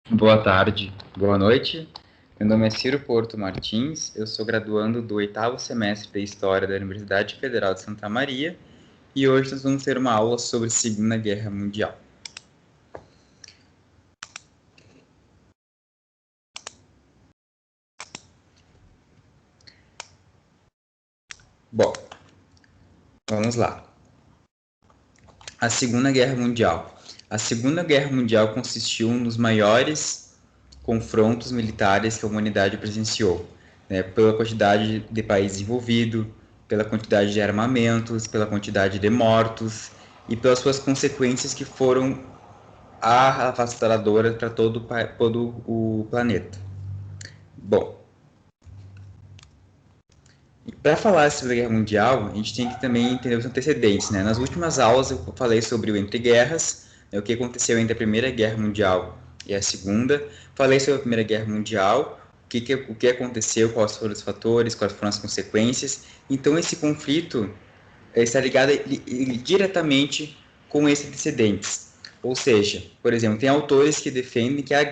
Boa tarde, boa noite. Meu nome é Ciro Porto Martins, eu sou graduando do 8º semestre de História da Universidade Federal de Santa Maria e hoje nós vamos ter uma aula sobre Segunda Guerra Mundial. Bom, vamos lá. A Segunda Guerra Mundial. A Segunda Guerra Mundial consistiu nos maiores confrontos militares que a humanidade presenciou, né, pela quantidade de países envolvidos, pela quantidade de armamentos, pela quantidade de mortos e pelas suas consequências que foram avastadoras para todo o planeta. Bom, para falar sobre a Guerra Mundial, a gente tem que também entender os antecedentes, né? Nas últimas aulas eu falei sobre o Entre Guerras, né, o que aconteceu entre a Primeira Guerra Mundial e a Segunda. Falei sobre a Primeira Guerra Mundial, o que aconteceu, quais foram os fatores, quais foram as consequências. Então esse conflito está ligado diretamente com esses antecedentes. Ou seja, por exemplo, tem autores que defendem que a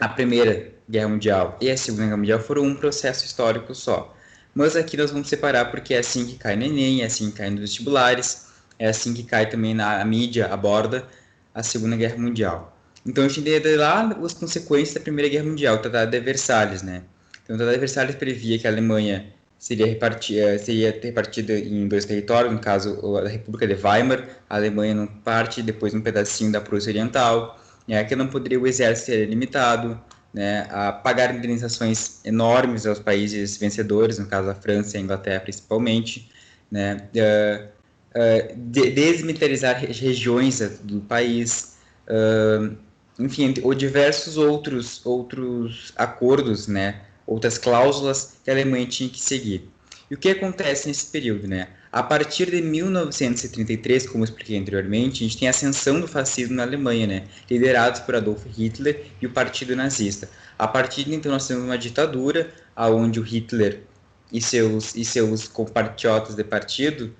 Primeira Guerra Mundial e a Segunda Guerra Mundial foram um processo histórico só. Mas aqui nós vamos separar porque é assim que cai no Enem, é assim que cai nos vestibulares, é assim que cai também na mídia, aborda a Segunda Guerra Mundial. Então a gente entende lá as consequências da Primeira Guerra Mundial, o Tratado de Versalhes, né? Então o Tratado de Versalhes previa que a Alemanha seria repartida em dois territórios, no caso a República de Weimar, a Alemanha numa parte, depois um pedacinho da Prússia Oriental, que não poderia o exército ser limitado, né, a pagar indenizações enormes aos países vencedores, no caso a França e a Inglaterra principalmente, né, desmilitarizar regiões do país, enfim, ou diversos outros acordos, né, outras cláusulas que a Alemanha tinha que seguir. E o que acontece nesse período, né? A partir de 1933, como eu expliquei anteriormente, a gente tem a ascensão do fascismo na Alemanha, né? Liderados por Adolf Hitler e o Partido Nazista. A partir de então nós temos uma ditadura, onde o Hitler e seus compatriotas de partido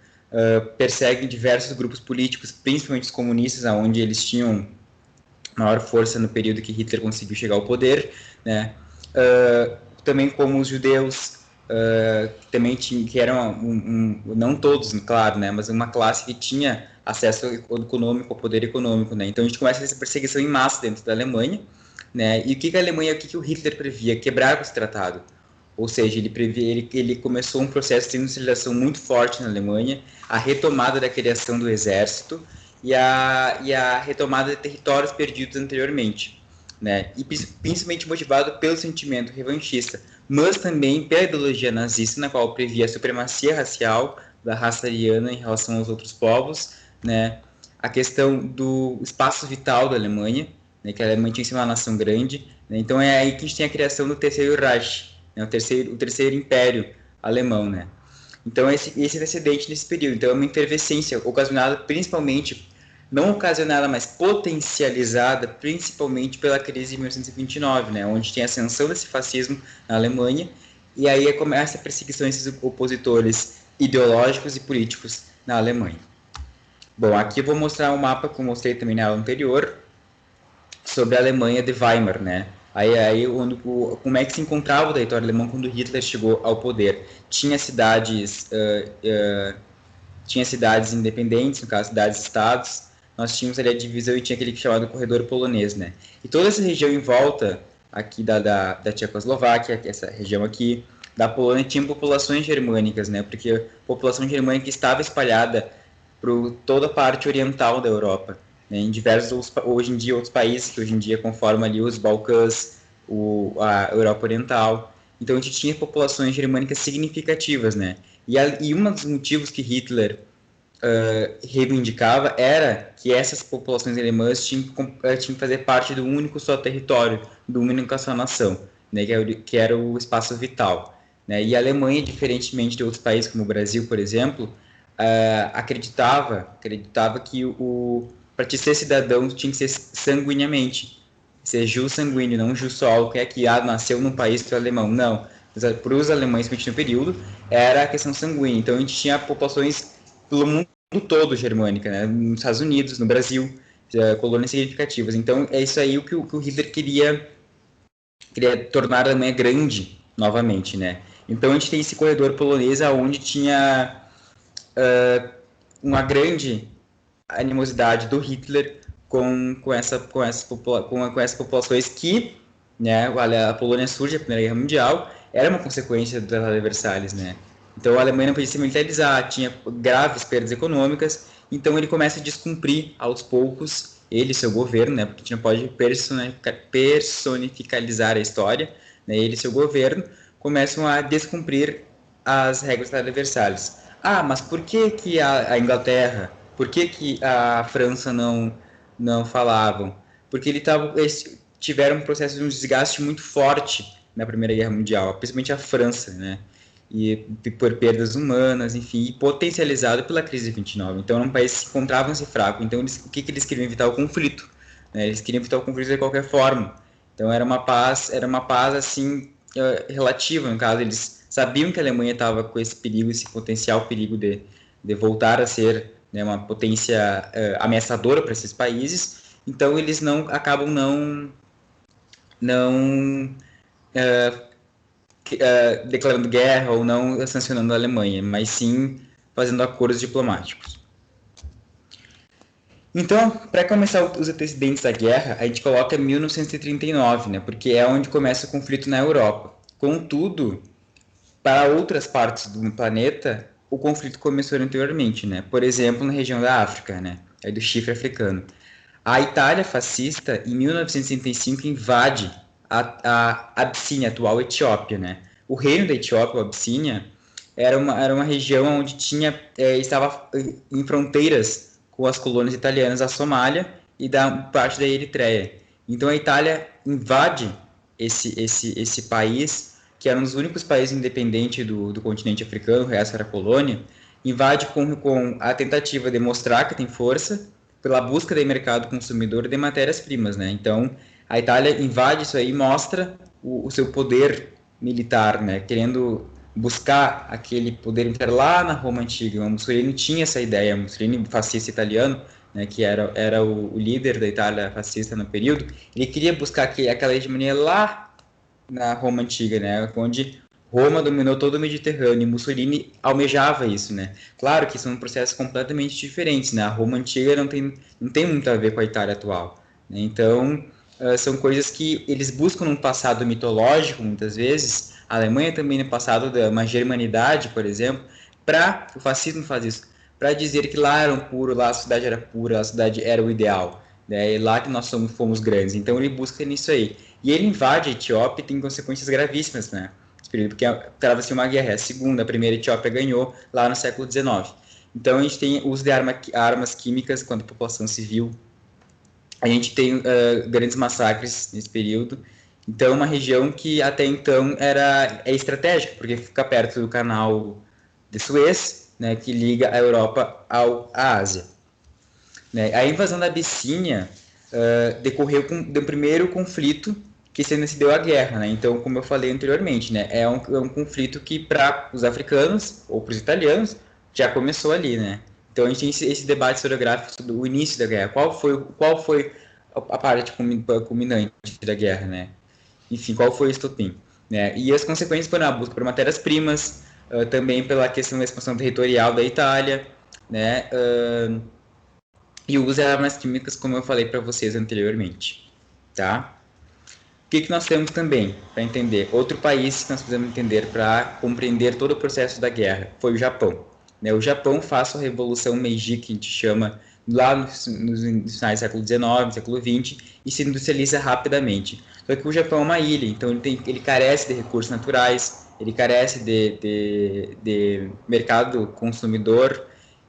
perseguem diversos grupos políticos, principalmente os comunistas, onde eles tinham maior força no período que Hitler conseguiu chegar ao poder, né? Também como os judeus, também que eram não todos, claro, né, mas uma classe que tinha acesso econômico, ao poder econômico, né? Então a gente começa essa perseguição em massa dentro da Alemanha, né? E o que o Hitler previa? Quebrar esse tratado. Ou seja, ele começou um processo de industrialização muito forte na Alemanha, a retomada da criação do exército e a retomada de territórios perdidos anteriormente, né? E principalmente motivado pelo sentimento revanchista, mas também pela ideologia nazista, na qual previa a supremacia racial da raça ariana em relação aos outros povos, né? A questão do espaço vital da Alemanha, né? Que a Alemanha tinha que ser uma nação grande, né? Então é aí que a gente tem a criação do Terceiro Reich, né? O terceiro Império Alemão, né? Então esse antecedente nesse período. Então é uma efervescência ocasionada principalmente, não ocasionada, mas potencializada principalmente pela crise de 1929, né, onde tem a ascensão desse fascismo na Alemanha, e aí começa a perseguição desses opositores ideológicos e políticos na Alemanha. Bom, aqui eu vou mostrar um mapa que eu mostrei também na aula anterior, sobre a Alemanha de Weimar, né? Como é que se encontrava o território alemão quando Hitler chegou ao poder? Tinha cidades independentes, no caso cidades-estados, nós tínhamos ali a divisão e tinha aquele chamado corredor polonês, né? E toda essa região em volta aqui da Tchecoslováquia, essa região aqui, da Polônia, tinha populações germânicas, né? Porque a população germânica estava espalhada por toda a parte oriental da Europa, né? Em diversos, hoje em dia, outros países que hoje em dia conformam ali os Balcãs, a Europa Oriental. Então a gente tinha populações germânicas significativas, né? E um dos motivos que Hitler reivindicava era que essas populações alemãs tinham que fazer parte do único só território, do único só nação, né, que era o espaço vital. Né? E a Alemanha, diferentemente de outros países, como o Brasil, por exemplo, acreditava que para te ser cidadão tinha que ser sanguineamente, ser jus sanguíneo, não jus só, que é que nasceu num país que é alemão. Não. Para os alemães, no período, era a questão sanguínea. Então a gente tinha populações pelo mundo todo germânica, né? Nos Estados Unidos, no Brasil, colônias significativas. Então, é isso aí que o Hitler queria tornar a Alemanha grande novamente, né? Então, a gente tem esse corredor polonês onde tinha uma grande animosidade do Hitler com essas populações que, né, a Polônia surge a Primeira Guerra Mundial, era uma consequência do Tratado de Versalhes, né? Então a Alemanha não podia se militarizar, tinha graves perdas econômicas, então ele começa a descumprir aos poucos ele e seu governo, né, porque a gente não pode personificalizar a história, né, ele e seu governo começam a descumprir as regras do Tratado de Versalhes. Ah, mas por que a Inglaterra, por que a França não falavam? Porque eles tiveram um processo de um desgaste muito forte na Primeira Guerra Mundial, principalmente a França, né? E por perdas humanas, enfim, e potencializado pela crise de 29. Então, era um país que encontrava-se fraco. Então, o que eles queriam evitar? O conflito. Né? Eles queriam evitar o conflito de qualquer forma. Então, era uma paz assim, relativa, no caso. Eles sabiam que a Alemanha estava com esse perigo, esse potencial perigo de voltar a ser, né, uma potência ameaçadora para esses países. Então, eles acabam não declarando guerra ou não sancionando a Alemanha, mas sim fazendo acordos diplomáticos. Então, para começar os antecedentes da guerra, a gente coloca 1939, né, porque é onde começa o conflito na Europa. Contudo, para outras partes do planeta, o conflito começou anteriormente, né? Por exemplo, na região da África, né? Aí do chifre africano. A Itália fascista, em 1965, invade a Abissínia, a atual Etiópia, né? O reino da Etiópia, a Abissínia, era uma região onde estava em fronteiras com as colônias italianas da Somália e da parte da Eritreia. Então a Itália invade esse país, que era um dos únicos países independentes do continente africano, o resto era colônia, invade com a tentativa de mostrar que tem força pela busca de mercado consumidor de matérias-primas, né? Então, a Itália invade isso aí e mostra o seu poder militar, né? Querendo buscar aquele poder militar lá na Roma Antiga. O Mussolini tinha essa ideia, o Mussolini, fascista italiano, né, que era o líder da Itália fascista no período, ele queria buscar aquela hegemonia lá na Roma Antiga, né, onde Roma dominou todo o Mediterrâneo, e Mussolini almejava isso, né. Claro que são processos completamente diferentes, né, a Roma Antiga não tem muito a ver com a Itália atual, né? Então, são coisas que eles buscam num passado mitológico, muitas vezes, a Alemanha também no passado, uma germanidade, por exemplo, o fascismo faz isso, para dizer que lá era puro, lá a cidade era pura, a cidade era o ideal, né? E lá que nós fomos grandes. Então ele busca nisso aí. E ele invade a Etiópia e tem consequências gravíssimas, né? Porque trava-se uma guerra. A segunda, a primeira Etiópia ganhou lá no século XIX. Então a gente tem uso de armas químicas quando a população civil. A gente tem grandes massacres nesse período. Então, uma região que até então é estratégica, porque fica perto do canal de Suez, né, que liga a Europa à Ásia. Né? A invasão da Abissínia decorreu do primeiro conflito que se deu a guerra. Né? Então, como eu falei anteriormente, né, é um conflito que para os africanos ou para os italianos já começou ali. Né? Então, a gente tem esse debate historiográfico sobre o início da guerra. Qual foi a parte culminante da guerra? Né? Enfim, qual foi o estopim? Né? E as consequências foram a busca por matérias-primas, também pela questão da expansão territorial da Itália, né? E o uso de armas químicas, como eu falei para vocês anteriormente. Tá? O que nós temos também para entender? Outro país que nós precisamos entender para compreender todo o processo da guerra foi o Japão. Né? O Japão faz a Revolução Meiji, que a gente chama lá nos finais do século XIX, século XX, e se industrializa rapidamente. Só que o Japão é uma ilha, então ele carece de recursos naturais, ele carece de mercado consumidor.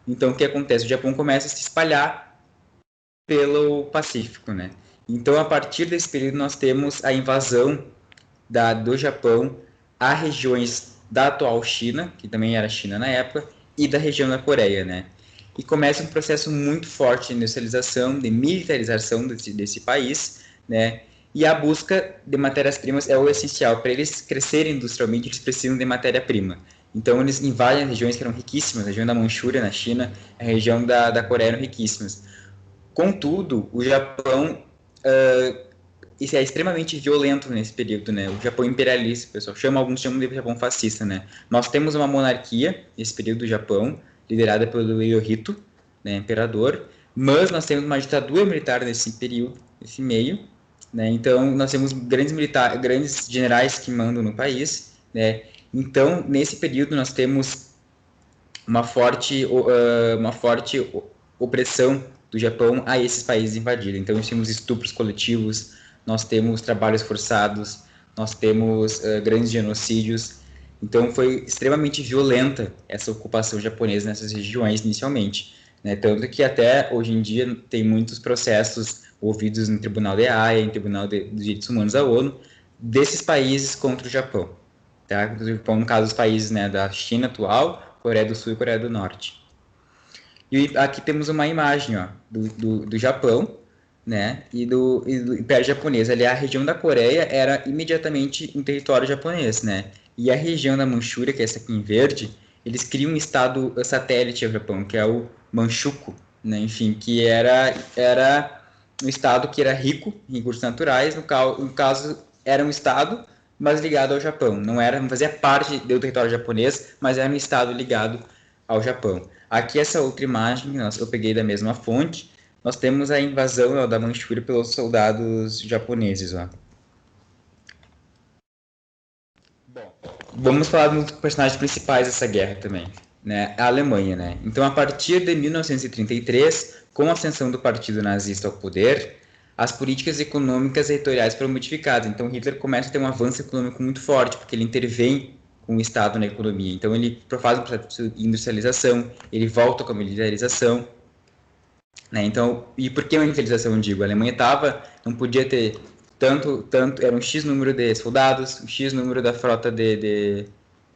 Então, o que acontece? O Japão começa a se espalhar pelo Pacífico, né? Então, a partir desse período, nós temos a invasão do Japão a regiões da atual China, que também era China na época, e da região da Coreia, né? E começa um processo muito forte de industrialização, de militarização desse país, né? E a busca de matérias-primas é o essencial. Para eles crescerem industrialmente, eles precisam de matéria-prima. Então, eles invadem regiões que eram riquíssimas, a região da Manchúria, na China, a região da Coreia eram riquíssimas. Contudo, o Japão isso é extremamente violento nesse período, né? O Japão imperialista, o pessoal chama, alguns chamam de Japão fascista, né? Nós temos uma monarquia nesse período do Japão, liderada pelo Hirohito, né, imperador, mas nós temos uma ditadura militar nesse período, nesse meio, né? Então nós temos grandes generais que mandam no país, né? Então nesse período nós temos uma forte opressão do Japão a esses países invadidos. Então, nós temos estupros coletivos, nós temos trabalhos forçados, nós temos grandes genocídios. Então, foi extremamente violenta essa ocupação japonesa nessas regiões inicialmente. Né? Tanto que até hoje em dia tem muitos processos ouvidos no Tribunal de Haia, em Tribunal dos Direitos Humanos da ONU, desses países contra o Japão. Tá? No caso dos países, né, da China atual, Coreia do Sul e Coreia do Norte. E aqui temos uma imagem, ó, do Japão, né, e do Império Japonês. Ali a região da Coreia era imediatamente um território japonês, né, e a região da Manchúria, que é essa aqui em verde, eles criam um estado satélite ao Japão, que é o Manchukuo, né, enfim, que era um estado que era rico em recursos naturais, no caso era um estado, mas ligado ao Japão. Não fazia parte do território japonês, mas era um estado ligado ao Japão. Aqui essa outra imagem, eu peguei da mesma fonte, nós temos a invasão da Manchúria pelos soldados japoneses. Ó. Bom, vamos falar dos personagens principais dessa guerra também, né? A Alemanha, né? Então, a partir de 1933, com a ascensão do partido nazista ao poder, as políticas econômicas e territoriais foram modificadas. Então, Hitler começa a ter um avanço econômico muito forte, porque ele intervém com o Estado na economia. Então, ele faz um processo de industrialização, ele volta com a militarização. Né? Então, e por que a militarização, eu digo? A Alemanha não podia ter era um X número de soldados, um X número da frota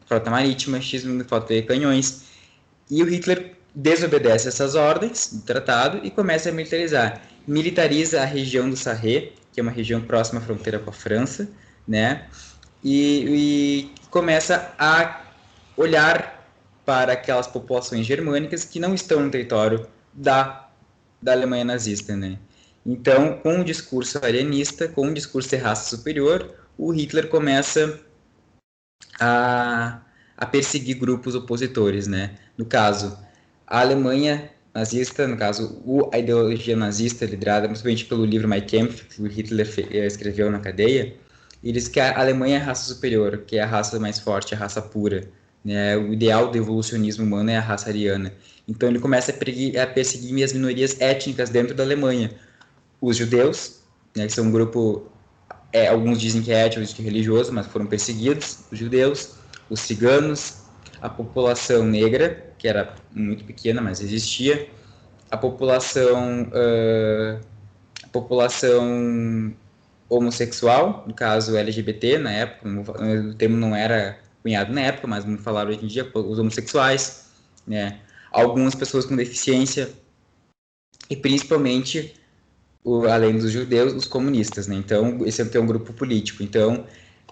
frota marítima, X número de frota de canhões, e o Hitler desobedece essas ordens do tratado e começa a militarizar. Militariza a região do Sarre, que é uma região próxima à fronteira com a França, né? E começa a olhar para aquelas populações germânicas que não estão no território da Alemanha nazista, né? Então, com um discurso arianista, com um discurso de raça superior, o Hitler começa a perseguir grupos opositores, né? No caso, a Alemanha nazista, no caso, a ideologia nazista, liderada principalmente pelo livro Mein Kampf, que o Hitler escreveu na cadeia, ele diz que a Alemanha é a raça superior, que é a raça mais forte, a raça pura. Né? O ideal do evolucionismo humano é a raça ariana. Então ele começa a perseguir as minorias étnicas dentro da Alemanha. Os judeus, né, que são um grupo, alguns dizem que é étnico, outros que é religioso, mas foram perseguidos, os judeus, os ciganos, a população negra, que era muito pequena, mas existia, a população homossexual, no caso LGBT, na época, o termo não era cunhado na época, mas vamos falar hoje em dia, os homossexuais, né? Algumas pessoas com deficiência e principalmente, além dos judeus, os comunistas, né? Então, esse aqui é um grupo político. Então,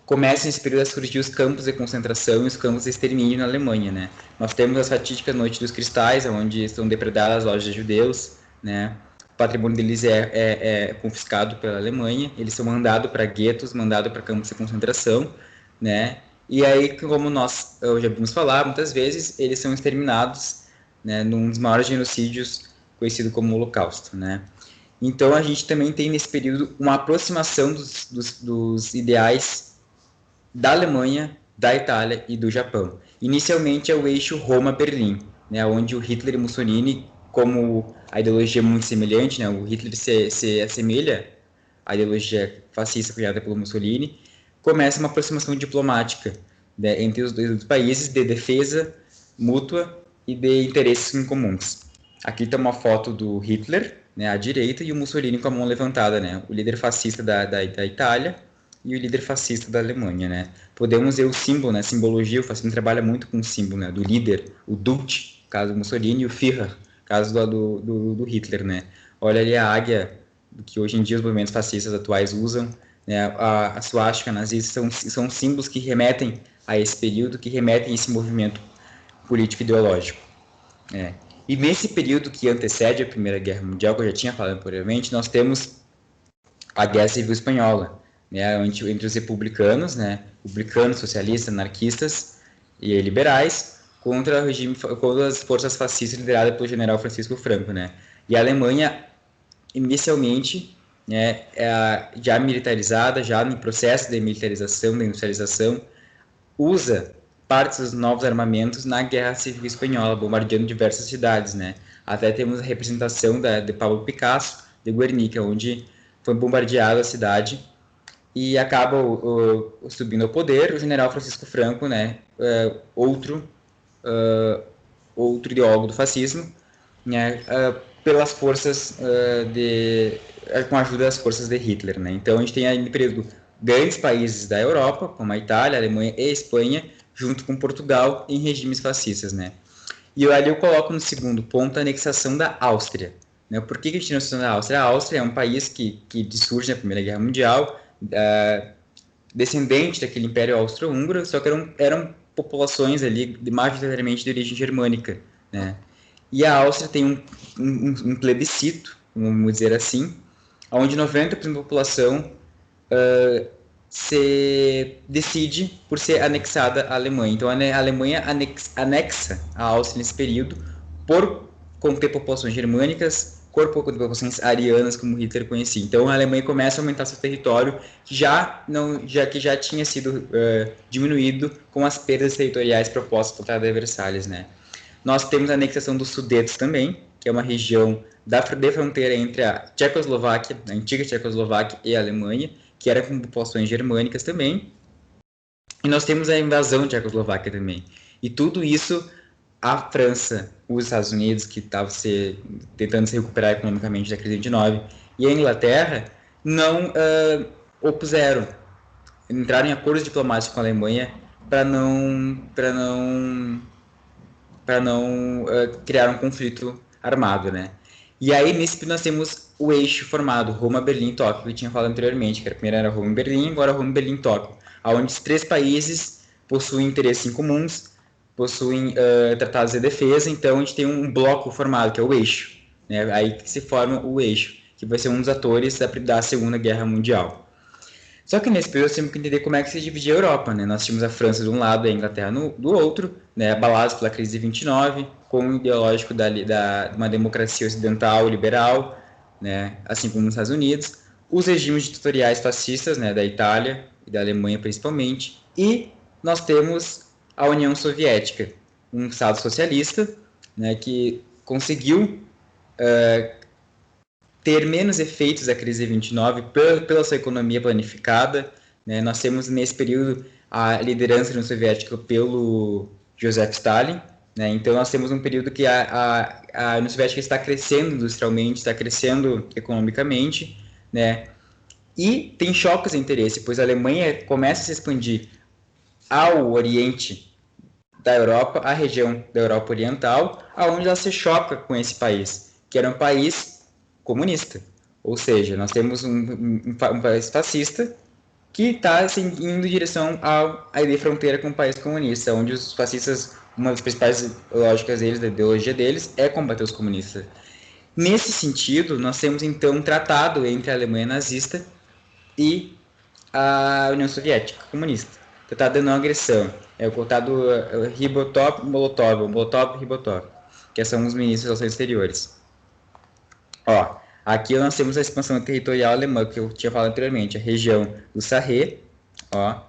começam nesse período a surgir os campos de concentração e os campos de extermínio na Alemanha, né? Nós temos a fatídica Noite dos Cristais, onde estão depredadas as lojas de judeus, né? O patrimônio deles é confiscado pela Alemanha, eles são mandados para guetos, mandados para campos de concentração, né? E aí, como nós já vimos falar, muitas vezes eles são exterminados, né, num dos maiores genocídios conhecido como Holocausto, né? Então, a gente também tem nesse período uma aproximação dos ideais da Alemanha, da Itália e do Japão. Inicialmente é o eixo Roma-Berlim, né, onde o Hitler e Mussolini, como a ideologia é muito semelhante, né, o Hitler se assemelha à ideologia fascista criada pelo Mussolini, começa uma aproximação diplomática, né, entre os dois países de defesa mútua e de interesses em comuns. Aqui está uma foto do Hitler, né, à direita, e o Mussolini com a mão levantada, né, o líder fascista da Itália e o líder fascista da Alemanha, né. Podemos ver o símbolo, né, a simbologia, o fascismo trabalha muito com o símbolo, né, do líder, o Duce, caso do Mussolini, e o Führer, caso do Hitler, né. Olha ali a águia, que hoje em dia os movimentos fascistas atuais usam, né, a suástica nazista, são símbolos que remetem a esse período, que remetem a esse movimento político ideológico. E nesse período que antecede a Primeira Guerra Mundial, que eu já tinha falado anteriormente, nós temos a Guerra Civil Espanhola, né, entre os republicanos, né, republicanos, socialistas, anarquistas e liberais, contra o regime, contra as forças fascistas lideradas pelo general Francisco Franco, né. E a Alemanha, inicialmente, né, já militarizada, já em processo de militarização, de industrialização, usa partes dos novos armamentos na Guerra Civil Espanhola, bombardeando diversas cidades, né. Até temos a representação de Pablo Picasso, de Guernica, onde foi bombardeada a cidade e acaba subindo ao poder o general Francisco Franco, né, outro ideólogo do fascismo, né, pelas forças com a ajuda das forças de Hitler, né. Então a gente tem aí no período grandes países da Europa, como a Itália, a Alemanha e a Espanha, junto com Portugal, em regimes fascistas, né. E ali eu coloco no segundo ponto a anexação da Áustria. Né? Por que a gente tem a anexação da Áustria? A Áustria é um país que surge na Primeira Guerra Mundial, descendente daquele Império Austro-Húngaro, só que eram populações ali majoritariamente de origem germânica. Né? E a Áustria tem um plebiscito, vamos dizer assim, onde 90% da população se decide por ser anexada à Alemanha. Então a Alemanha anexa a Áustria nesse período por conter populações germânicas, por conter populações arianas, como Hitler conhecia. Então a Alemanha começa a aumentar seu território, que já tinha sido diminuído com as perdas territoriais propostas pelo Tratado de Versalhes, né? Nós temos a anexação dos Sudetos também, que é uma região de fronteira entre a Tchecoslováquia, a antiga Tchecoslováquia e a Alemanha, que era com populações germânicas também. E nós temos a invasão da Tchecoslováquia também. E tudo isso, a França, os Estados Unidos, que estavam tentando se recuperar economicamente da crise de 29, e a Inglaterra, não opuseram, entraram em acordos diplomáticos com a Alemanha para não criar um conflito armado, né? E aí, nesse período, nós temos o eixo formado, Roma, Berlim e Tóquio, que eu tinha falado anteriormente, que a primeira era Roma e Berlim, agora Roma, Berlim e Tóquio, onde os três países possuem interesses em comuns, possuem tratados de defesa, então a gente tem um bloco formado, que é o eixo, né? Aí que se forma o eixo, que vai ser um dos atores da Segunda Guerra Mundial. Só que nesse período temos que entender como é que se dividia a Europa, né? Nós tínhamos a França de um lado e a Inglaterra do outro, né? Abalados pela crise de 29, com o ideológico de uma democracia ocidental liberal, né? Assim como nos Estados Unidos, os regimes ditatoriais fascistas, né? Da Itália e da Alemanha principalmente, e nós temos a União Soviética, um estado socialista, né? Que conseguiu ter menos efeitos da crise de 29 pela sua economia planificada. Né? Nós temos nesse período a liderança da União Soviética pelo Joseph Stalin. Né? Então nós temos um período que a União Soviética está crescendo industrialmente, está crescendo economicamente, né? E tem choques de interesse, pois a Alemanha começa a se expandir ao oriente da Europa, a região da Europa Oriental, aonde ela se choca com esse país, que era um país comunista. Ou seja, nós temos um país fascista que está assim, indo em direção à ideia fronteira com o país comunista, onde os fascistas, uma das principais lógicas deles, da ideologia deles, é combater os comunistas. Nesse sentido, nós temos então um tratado entre a Alemanha nazista e a União Soviética comunista. Tratado de não agressão. É o tratado Ribbentrop-Molotov, Molotov-Ribbentrop, que são os ministros das relações exteriores. Ó, aqui nós temos a expansão territorial alemã, que eu tinha falado anteriormente, a região do Sarre, ó,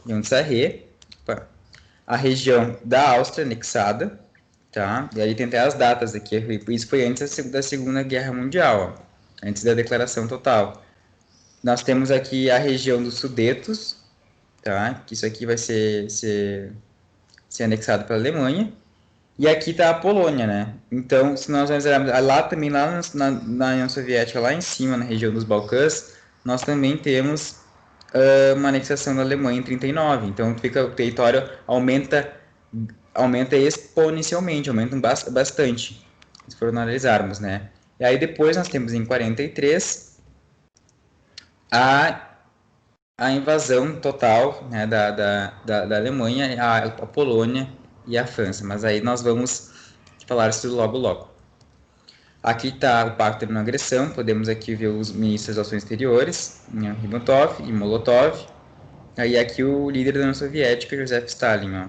região do Sarre, a região da Áustria anexada, tá? E aí tem até as datas aqui, isso foi antes da Segunda Guerra Mundial, ó, antes da declaração total. Nós temos aqui a região dos Sudetos, tá? Que isso aqui vai ser anexado pela Alemanha. E aqui está a Polônia, né? Então, se nós olharmos lá também, lá na União Soviética, lá em cima, na região dos Balcãs, nós também temos uma anexação da Alemanha em 39. Então, o território aumenta exponencialmente, aumenta bastante, se for analisarmos, né? E aí depois nós temos em 43 a invasão total, né, da Alemanha, a Polônia e a França. Mas aí nós vamos falar isso logo logo. Aqui está o pacto de não agressão, podemos aqui ver os ministros das relações exteriores, né, Ribbentrop e Molotov, aí aqui o líder da União Soviética, Joseph Stalin, ó.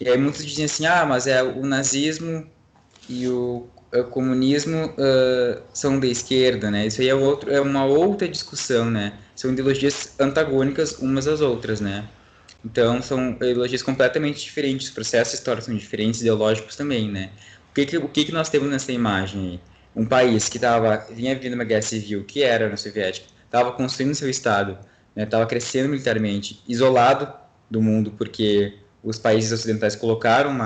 E aí muitos dizem assim, mas o nazismo e o comunismo são da esquerda, né? Isso aí é uma outra discussão, né? São ideologias antagônicas umas às outras, né? Então, são ideologias completamente diferentes, os processos históricos são diferentes, ideológicos também, né? O que nós temos nessa imagem aí? Um país que vinha vindo uma guerra civil, que era a União Soviética, estava construindo seu Estado, estava crescendo militarmente, isolado do mundo, porque os países ocidentais colocaram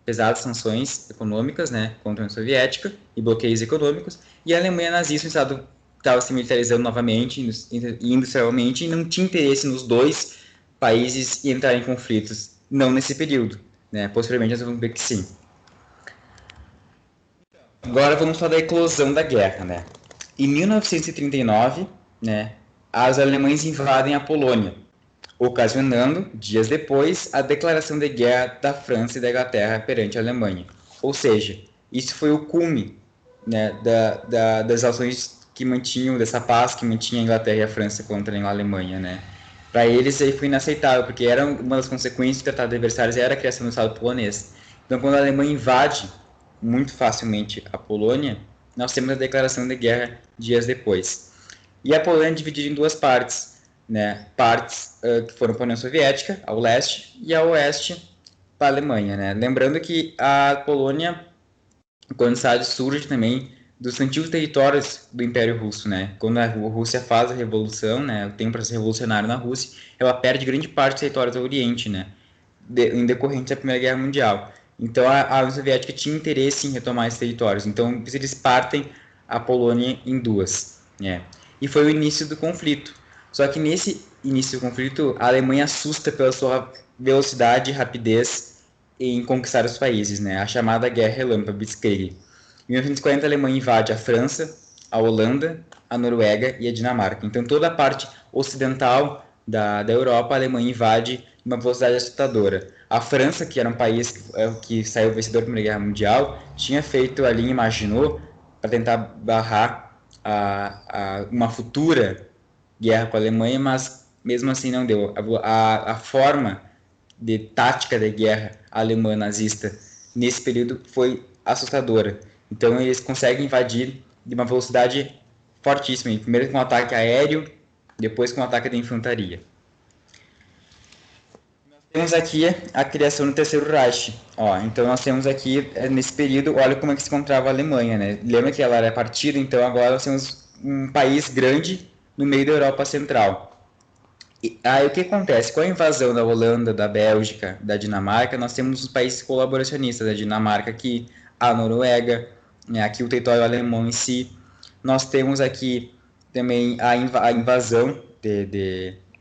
pesadas sanções econômicas, né, contra a União Soviética e bloqueios econômicos, e a Alemanha nazista, o Estado estava se militarizando novamente, industrialmente, e não tinha interesse nos dois países entrarem em conflitos, não nesse período, né? Posteriormente nós vamos ver que sim. Agora vamos falar da eclosão da guerra, né? Em 1939, né, os alemães invadem a Polônia, ocasionando, dias depois, a declaração de guerra da França e da Inglaterra perante a Alemanha. Ou seja, isso foi o cume, né, das ações que mantinham, dessa paz que mantinha a Inglaterra e a França contra a Alemanha, né? Para eles aí foi inaceitável, porque era uma das consequências do Tratado de Versalhes era a criação do Estado polonês. Então, quando a Alemanha invade muito facilmente a Polônia, nós temos a declaração de guerra dias depois. E a Polônia é dividida em duas partes, né? Partes que foram para a União Soviética, ao leste, e ao oeste para a Alemanha, né? Lembrando que a Polônia, quando surge também dos antigos territórios do Império Russo, né? Quando a Rússia faz a revolução, né? Tem um processo revolucionário na Rússia, ela perde grande parte dos territórios do Oriente, né? Em decorrente da Primeira Guerra Mundial. Então a União Soviética tinha interesse em retomar esses territórios. Então eles partem a Polônia em duas, né? E foi o início do conflito. Só que nesse início do conflito, a Alemanha assusta pela sua velocidade e rapidez em conquistar os países, né? A chamada Guerra Relâmpago, Blitzkrieg. Em 1940, a Alemanha invade a França, a Holanda, a Noruega e a Dinamarca. Então, toda a parte ocidental da Europa, a Alemanha invade uma velocidade assustadora. A França, que era um país que saiu vencedor da Primeira Guerra Mundial, tinha feito ali, imaginou, para tentar barrar uma futura guerra com a Alemanha, mas mesmo assim não deu. A forma de tática de guerra alemã nazista nesse período foi assustadora. Então eles conseguem invadir de uma velocidade fortíssima, primeiro com um ataque aéreo, depois com um ataque de infantaria. Temos aqui a criação do Terceiro Reich. Então nós temos aqui, nesse período, olha como é que se encontrava a Alemanha, né? Lembra que ela era partida, então agora nós temos um país grande no meio da Europa Central. Aí o que acontece? Com a invasão da Holanda, da Bélgica, da Dinamarca, nós temos os países colaboracionistas, da Dinamarca aqui, a Noruega, né, aqui o território alemão em si. Nós temos aqui também a invasão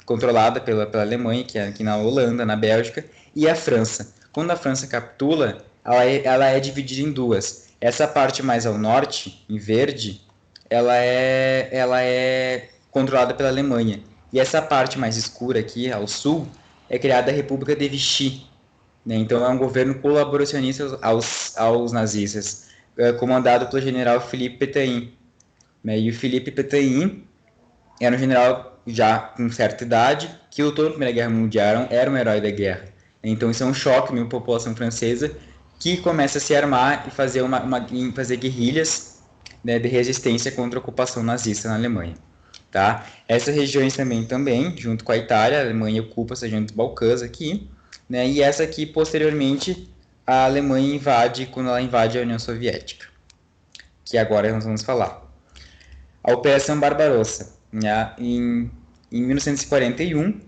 controlada pela Alemanha, que é aqui na Holanda, na Bélgica, e a França. Quando a França capitula, ela é dividida em duas. Essa parte mais ao norte, em verde, ela é controlada pela Alemanha. E essa parte mais escura aqui, ao sul, é criada a República de Vichy. Né? Então é um governo colaboracionista aos nazistas, comandado pelo general Philippe Pétain. Né? E o Philippe Pétain era um general já com certa idade, que lutou na Primeira Guerra Mundial, era um herói da guerra. Então isso é um choque na população francesa, que começa a se armar e fazer guerrilhas, né, de resistência contra a ocupação nazista na Alemanha. Tá? Essas regiões também, junto com a Itália, a Alemanha ocupa essa região dos Balcãs aqui, né? E essa aqui, posteriormente, a Alemanha invade quando ela invade a União Soviética, que agora nós vamos falar. A Operação Barbarossa, né? Em 1941,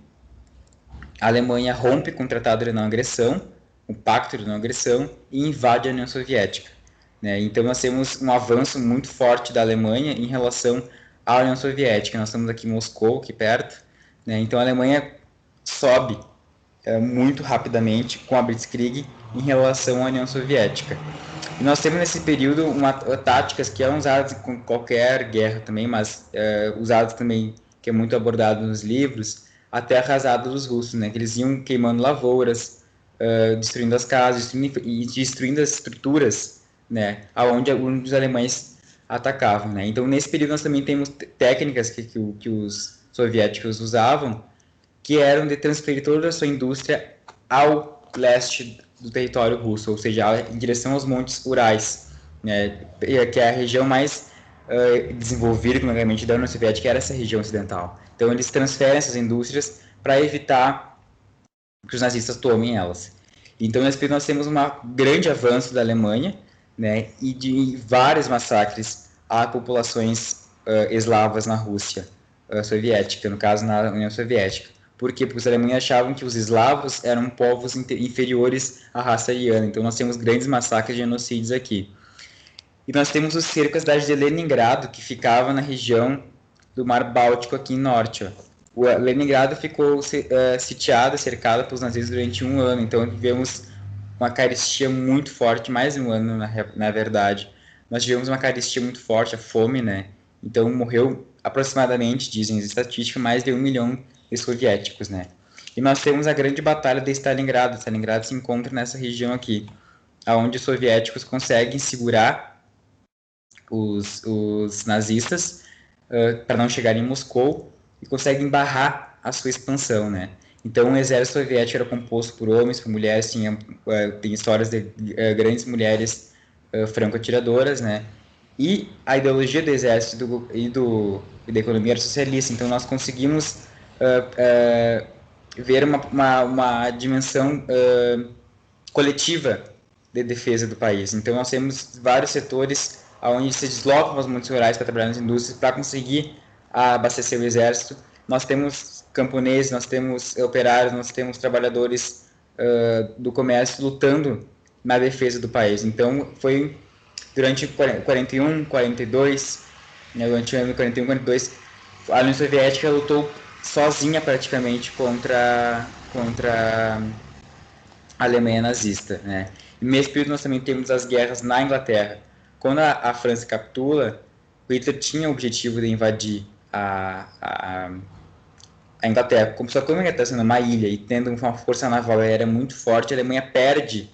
a Alemanha rompe com o Tratado de Não Agressão, o Pacto de Não Agressão, e invade a União Soviética. Né? Então nós temos um avanço muito forte da Alemanha em relação à União Soviética. Nós estamos aqui em Moscou, aqui perto. Né? Então a Alemanha sobe muito rapidamente com a Blitzkrieg em relação à União Soviética. E nós temos nesse período táticas que eram usadas em qualquer guerra também, mas usadas também, que é muito abordado nos livros, até a arrasada dos russos, né? Que eles iam queimando lavouras, destruindo as casas e destruindo as estruturas, né, aonde os alemães atacavam, né. Então, nesse período, nós também temos técnicas que os soviéticos usavam, que eram de transferir toda a sua indústria ao leste do território russo, ou seja, em direção aos Montes Urais, né, que é a região mais desenvolvida economicamente da União Soviética, era essa região ocidental. Então, eles transferem essas indústrias para evitar que os nazistas tomem elas. Então, nesse período, nós temos um grande avanço da Alemanha, né, e de vários massacres a populações eslavas na Rússia soviética, no caso na União Soviética. Por quê? Porque os alemães achavam que os eslavos eram povos inferiores à raça ariana. Então, nós temos grandes massacres e genocídios aqui. E nós temos os cercos da cidade de Leningrado, que ficava na região do Mar Báltico aqui em norte. Ó. O Leningrado ficou sitiada, cercada pelos nazistas durante um ano. Então, tivemos uma carestia muito forte, mais de um ano, na verdade. Nós tivemos uma carestia muito forte, a fome, né? Então, morreu aproximadamente, dizem as estatísticas, mais de 1 milhão de soviéticos, né? E nós temos a grande batalha de Stalingrado. Stalingrado se encontra nessa região aqui, onde os soviéticos conseguem segurar os nazistas para não chegarem em Moscou e conseguem barrar a sua expansão, né? Então, o exército soviético era composto por homens, por mulheres, tem histórias de grandes mulheres franco-atiradoras, né? E a ideologia do exército e da economia era socialista, então nós conseguimos ver uma dimensão coletiva de defesa do país. Então, nós temos vários setores onde se deslocam os montes rurais para trabalhar nas indústrias para conseguir abastecer o exército. Nós temos camponeses, nós temos operários, nós temos trabalhadores do comércio lutando na defesa do país. Então, foi durante 41, 42, né, durante o ano 41, 42, a União Soviética lutou sozinha praticamente contra a Alemanha nazista, né? E nesse período nós também temos as guerras na Inglaterra. Quando a França capitula, o Hitler tinha o objetivo de invadir a Inglaterra. Só que como a Inglaterra está sendo uma ilha e tendo uma força naval aérea muito forte, a Alemanha perde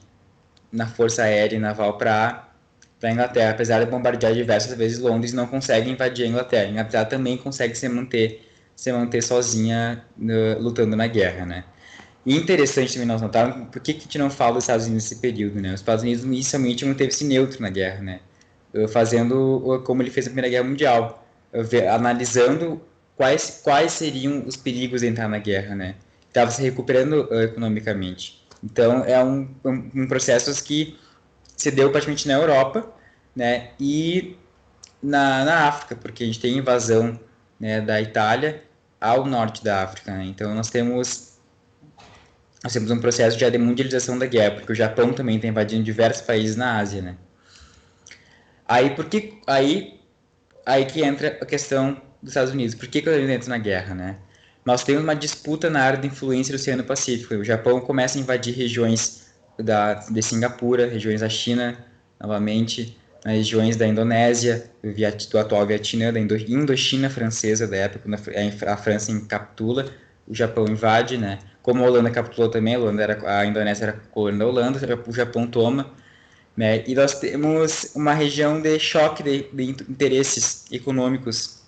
na força aérea e naval para a Inglaterra, apesar de bombardear diversas vezes Londres, não consegue invadir a Inglaterra. A Inglaterra também consegue se manter sozinha lutando na guerra, né? E interessante também nós notarmos por que a gente não fala dos Estados Unidos nesse período, né? Os Estados Unidos inicialmente manteve-se neutro na guerra, né? Fazendo como ele fez na Primeira Guerra Mundial, analisando quais seriam os perigos de entrar na guerra, né? Estava se recuperando economicamente. Então, é um processo que se deu praticamente na Europa, né? E na África, porque a gente tem invasão, né, da Itália ao norte da África, né? Então, nós temos um processo de mundialização da guerra, porque o Japão também está invadindo diversos países na Ásia, né? Aí que entra a questão dos Estados Unidos. Por que os Estados Unidos entram na guerra, né? Nós temos uma disputa na área de influência do Oceano Pacífico. O Japão começa a invadir regiões de Singapura, regiões da China, novamente, regiões da Indonésia, do atual Vietnã, da Indochina francesa da época, quando a França capitula, o Japão invade, né? Como a Holanda capitulou também, a Indonésia era colônia da Holanda, o Japão toma, né? E nós temos uma região de choque de interesses econômicos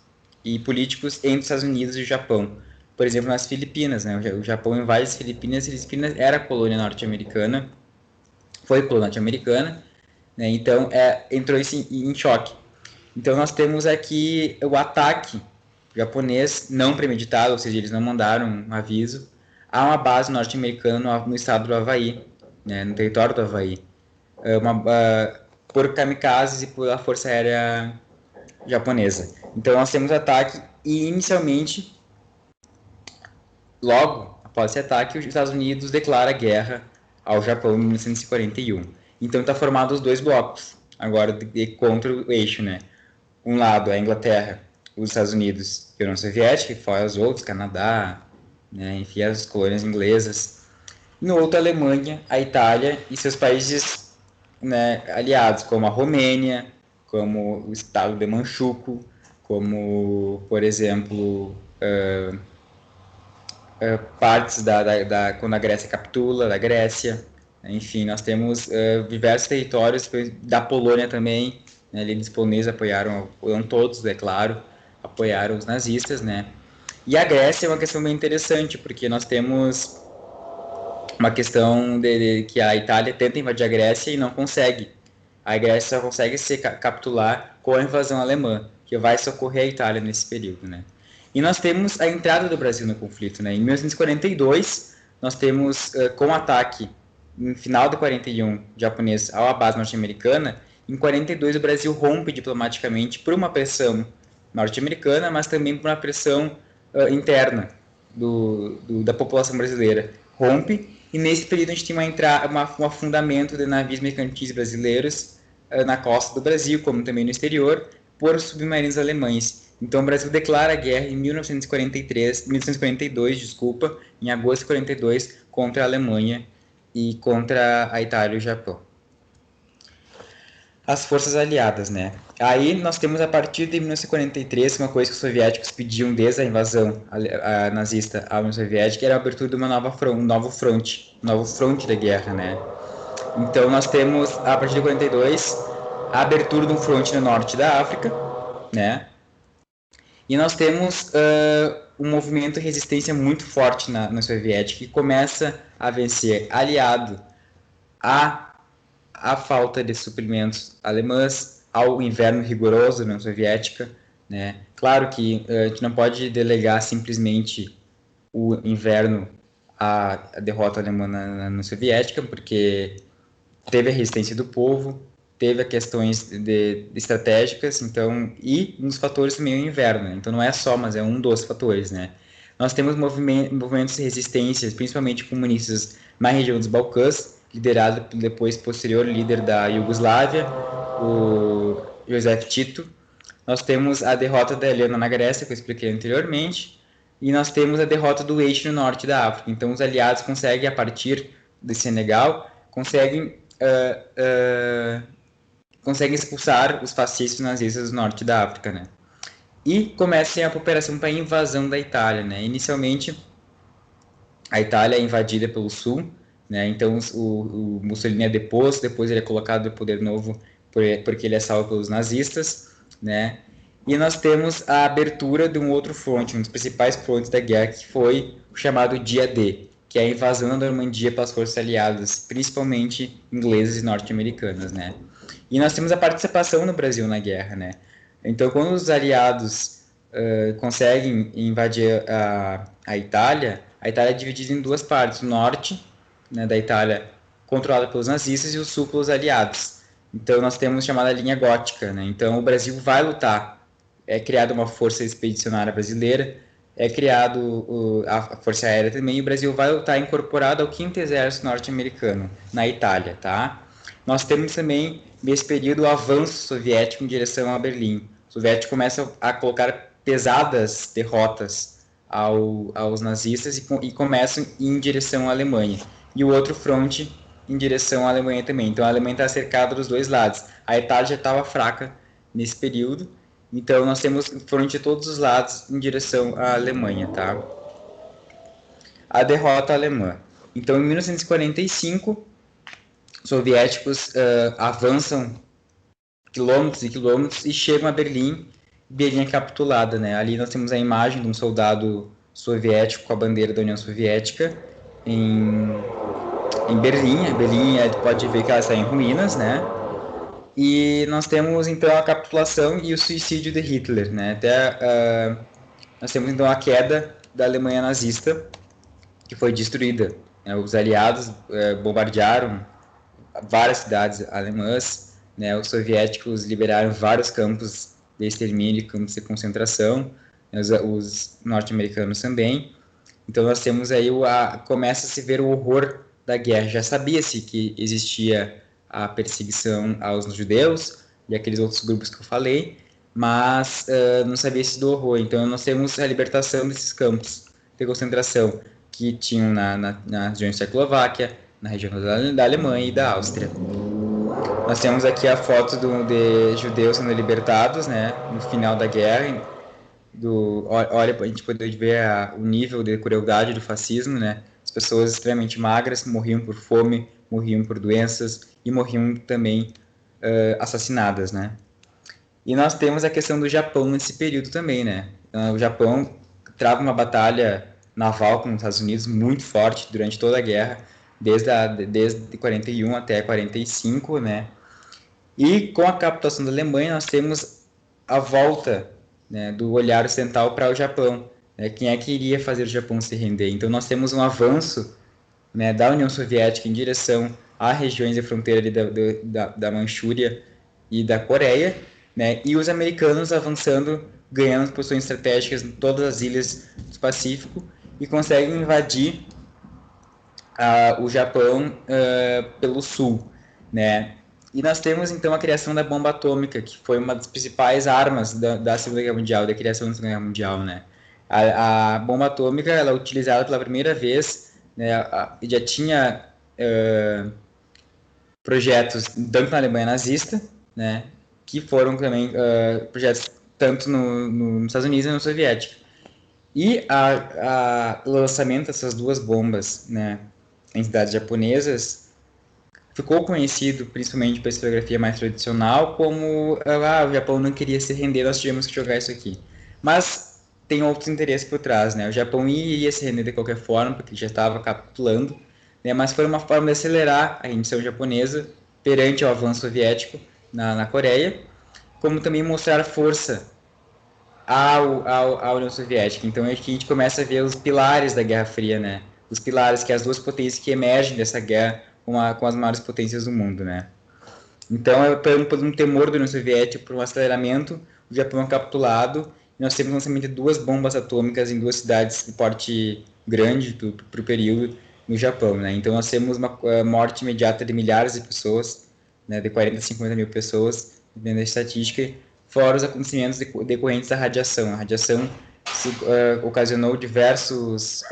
e políticos entre os Estados Unidos e o Japão. Por exemplo, nas Filipinas, né? O Japão invade as Filipinas, e as Filipinas era colônia norte-americana, foi colônia norte-americana, né? Então entrou isso em choque. Então nós temos aqui o ataque japonês não premeditado, ou seja, eles não mandaram um aviso, a uma base norte-americana no estado do Havaí, né? No território do Havaí. Por kamikazes e pela força aérea japonesa. Então nós temos ataque e inicialmente, logo após esse ataque, os Estados Unidos declara guerra ao Japão em 1941. Então está formado os dois blocos agora contra o eixo, né? Um lado é a Inglaterra, os Estados Unidos e a União Soviética, fora os outros, Canadá, né? Enfim, as colônias inglesas. No outro, a Alemanha, a Itália e seus países, né, aliados, como a Romênia, como o estado de Manchukuo, como, por exemplo, partes quando a Grécia capitula, da Grécia. Enfim, nós temos diversos territórios da Polônia também, né, líderes poloneses apoiaram todos, é claro, apoiaram os nazistas, né? E a Grécia é uma questão bem interessante, porque nós temos uma questão de que a Itália tenta invadir a Grécia e não consegue. A Grécia só consegue se capitular com a invasão alemã, que vai socorrer a Itália nesse período, né? E nós temos a entrada do Brasil no conflito, né? Em 1942, nós temos, com o ataque no final de 41 japonês à base norte-americana, em 42 o Brasil rompe diplomaticamente por uma pressão norte-americana, mas também por uma pressão interna da população brasileira. Rompe, e nesse período a gente tem um afundamento de navios mercantis brasileiros na costa do Brasil, como também no exterior, por submarinos alemães. Então o Brasil declara guerra em 1942, desculpa, em agosto de 42, contra a Alemanha e contra a Itália e o Japão. As forças aliadas, né? Aí nós temos a partir de 1943, uma coisa que os soviéticos pediam desde a invasão nazista à União Soviética, era a abertura de um novo fronte da guerra, né? Então nós temos, a partir de 42, a abertura de um fronte no norte da África, né? E nós temos um movimento de resistência muito forte na Soviética, que começa a vencer aliado à falta de suprimentos alemãs, ao inverno rigoroso da União Soviética, né? Claro que a gente não pode delegar simplesmente o inverno à derrota alemã na União Soviética, porque teve a resistência do povo, teve questões estratégicas, então, e nos fatores também o inverno, né? Então não é só, mas é um dos fatores, né? Nós temos movimentos de resistência, principalmente comunistas na região dos Balcãs, liderado pelo depois posterior líder da Iugoslávia, o José Tito. Nós temos a derrota da Helena na Grécia, que eu expliquei anteriormente, e nós temos a derrota do eixo no norte da África. Então os aliados conseguem, a partir de Senegal, conseguem expulsar os fascistas nazistas do norte da África, né? E começa a operação para a invasão da Itália, né? Inicialmente, a Itália é invadida pelo sul, né? Então o Mussolini é deposto, depois ele é colocado no poder novo porque ele é salvo pelos nazistas, né? E nós temos a abertura de um outro fronte, um dos principais frontes da guerra, que foi o chamado Dia D, que é a invasão da Normandia pelas forças aliadas, principalmente inglesas e norte-americanas, né? E nós temos a participação no Brasil na guerra, né? Então, quando os aliados conseguem invadir a Itália é dividida em duas partes: o norte, né, da Itália, controlada pelos nazistas, e o sul pelos aliados. Então, nós temos a chamada linha gótica, né? Então, o Brasil vai lutar. É criada uma força expedicionária brasileira, é criado a Força Aérea também, e o Brasil vai lutar incorporado ao 5º Exército Norte-Americano, na Itália, tá? Nós temos também, nesse período, o avanço soviético em direção a Berlim. O soviético começa a colocar pesadas derrotas aos nazistas e começam em direção à Alemanha. E o outro fronte em direção à Alemanha também. Então a Alemanha está cercada dos dois lados. A Itália já estava fraca nesse período, então nós temos fronte de todos os lados em direção à Alemanha, tá? A derrota alemã. Então em 1945, os soviéticos avançam quilômetros e quilômetros e chegam a Berlim. Berlim é capitulada, né? Ali nós temos a imagem de um soldado soviético com a bandeira da União Soviética em Berlim. Berlim pode ver que ela está em ruínas, né? E nós temos então a capitulação e o suicídio de Hitler, né? Nós temos então a queda da Alemanha nazista, que foi destruída, né? Os aliados bombardearam várias cidades alemãs, né? Os soviéticos liberaram vários campos de extermínio, campos de concentração, né? Os norte-americanos também. Então nós temos aí começa a se ver o horror da guerra. Já sabia-se que existia a perseguição aos judeus e aqueles outros grupos que eu falei, mas não sabia-se do horror. Então nós temos a libertação desses campos de concentração que tinham na região da Tchecoslováquia, na região da Alemanha e da Áustria. Nós temos aqui a foto de judeus sendo libertados, né, no final da guerra, olha, a gente poderia ver o nível de crueldade do fascismo, né? As pessoas extremamente magras morriam por fome, morriam por doenças e morriam também assassinadas, né? E nós temos a questão do Japão nesse período também, né? O Japão trava uma batalha naval com os Estados Unidos muito forte durante toda a guerra, desde 41 até 45, né? E com a capitulação da Alemanha, nós temos a volta, né, do olhar ocidental para o Japão. Né? Quem é que iria fazer o Japão se render? Então, nós temos um avanço, né, da União Soviética em direção a regiões de fronteira da Manchúria e da Coreia, né, e os americanos avançando, ganhando posições estratégicas em todas as ilhas do Pacífico e conseguem invadir o Japão pelo sul, né? E nós temos então a criação da bomba atômica, que foi uma das principais armas da Segunda Guerra Mundial, da criação da Segunda Guerra Mundial, né? A bomba atômica ela é utilizada pela primeira vez, né? Já tinha projetos tanto na Alemanha nazista, né? Que foram também projetos tanto nos Estados Unidos e na União Soviética. E o lançamento dessas duas bombas, né, em cidades japonesas ficou conhecido, principalmente pela historiografia mais tradicional, como o Japão não queria se render, nós tivemos que jogar isso aqui. Mas tem outros interesses por trás, né? O Japão iria se render de qualquer forma, porque já estava capitulando, né? Mas foi uma forma de acelerar a rendição japonesa perante o avanço soviético na Coreia, como também mostrar força à União Soviética. Então aqui a gente começa a ver os pilares da Guerra Fria, né? Os pilares que as duas potências que emergem dessa guerra com as maiores potências do mundo, né? Então, por um temor da União Soviética, por um aceleramento, o Japão é capitulado e nós temos o lançamento de duas bombas atômicas em duas cidades de porte grande para o período no Japão, né? Então, nós temos uma morte imediata de milhares de pessoas, né? De 40 a 50 mil pessoas, dependendo da estatística, fora os acontecimentos decorrentes da radiação. A radiação ocasionou diversos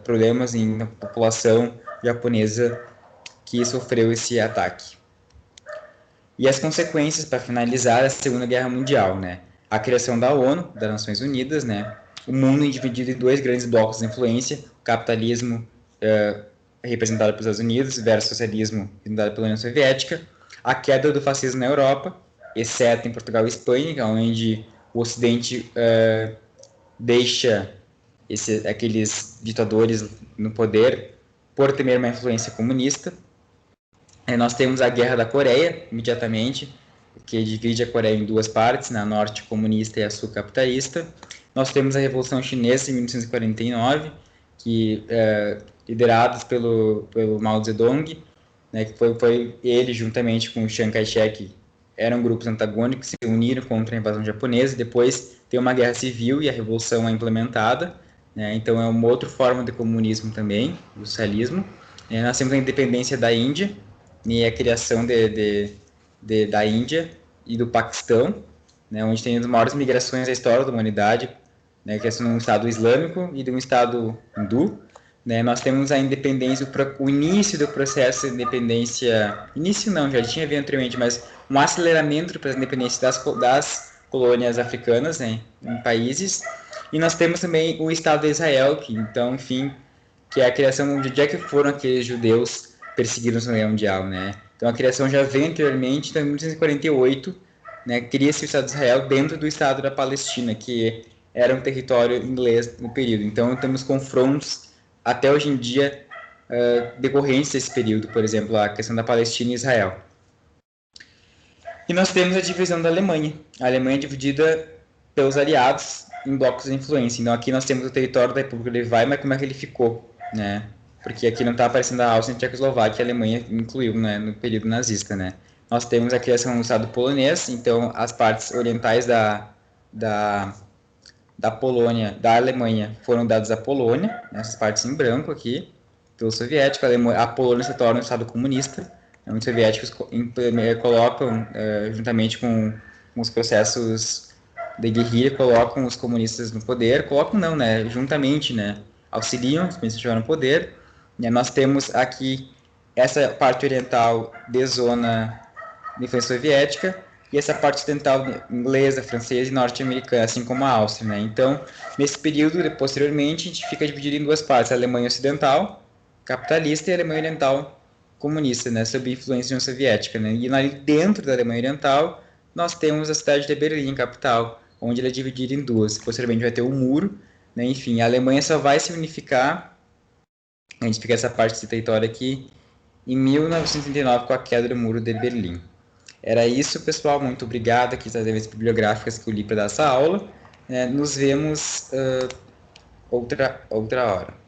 problemas na população japonesa que sofreu esse ataque. E as consequências para finalizar a Segunda Guerra Mundial, né? A criação da ONU, das Nações Unidas, né? O mundo dividido em dois grandes blocos de influência: o capitalismo representado pelos Estados Unidos versus o socialismo representado pela União Soviética, a queda do fascismo na Europa, exceto em Portugal e Espanha, onde o Ocidente deixa aqueles ditadores no poder por temer uma influência comunista. Nós temos a Guerra da Coreia, imediatamente, que divide a Coreia em duas partes, na norte comunista e a sul capitalista. Nós temos a Revolução Chinesa em 1949, que liderados pelo Mao Zedong, né, que foi ele juntamente com Chiang Kai-shek, eram grupos antagônicos que se uniram contra a invasão japonesa. Depois tem uma guerra civil e a revolução é implementada, né, então é uma outra forma de comunismo também, do socialismo. Nós temos a independência da Índia e a criação da Índia e do Paquistão, né, onde tem as maiores migrações da história da humanidade, né, que é um Estado islâmico e de um Estado hindu. Né, nós temos a independência, o início do processo de independência, início não, já tinha havido anteriormente, mas um aceleramento para a independência das colônias africanas, né, em países. E nós temos também o Estado de Israel, que então, enfim, que é a criação de onde é que foram aqueles judeus perseguidos na Guerra Mundial, né? Então a criação já veio anteriormente, então em 1948, né, cria-se o Estado de Israel dentro do Estado da Palestina, que era um território inglês no período. Então temos confrontos até hoje em dia decorrentes desse período, por exemplo, a questão da Palestina e Israel. E nós temos a divisão da Alemanha. A Alemanha é dividida pelos aliados em blocos de influência. Então aqui nós temos o território da República de Weimar, como é que ele ficou, né? Porque aqui não está aparecendo a Áustria e a Tchecoslováquia, que a Alemanha incluiu, né, no período nazista, né? Nós temos a criação do Estado polonês, então as partes orientais da Polônia, da Alemanha, foram dadas à Polônia, essas partes em branco aqui, pelo soviético. A Polônia se torna um Estado comunista, onde os soviéticos colocam, juntamente com os processos de guerrilha, colocam os comunistas no poder, colocam não, né, juntamente, né, auxiliam os comunistas no poder. Nós temos aqui essa parte oriental de zona de influência soviética, e essa parte ocidental inglesa, francesa e norte-americana, assim como a Áustria, né? Então, nesse período, posteriormente, a gente fica dividido em duas partes, a Alemanha Ocidental, capitalista, e a Alemanha Oriental, comunista, né, sob influência da União Soviética, né? E ali dentro da Alemanha Oriental, nós temos a cidade de Berlim, capital, onde ela é dividida em duas. Posteriormente vai ter o muro, né? Enfim, a Alemanha só vai se unificar, a gente fica essa parte desse território aqui, em 1939, com a queda do muro de Berlim. Era isso, pessoal. Muito obrigado aqui das revistas bibliográficas que eu li para dar essa aula. Nos vemos outra hora.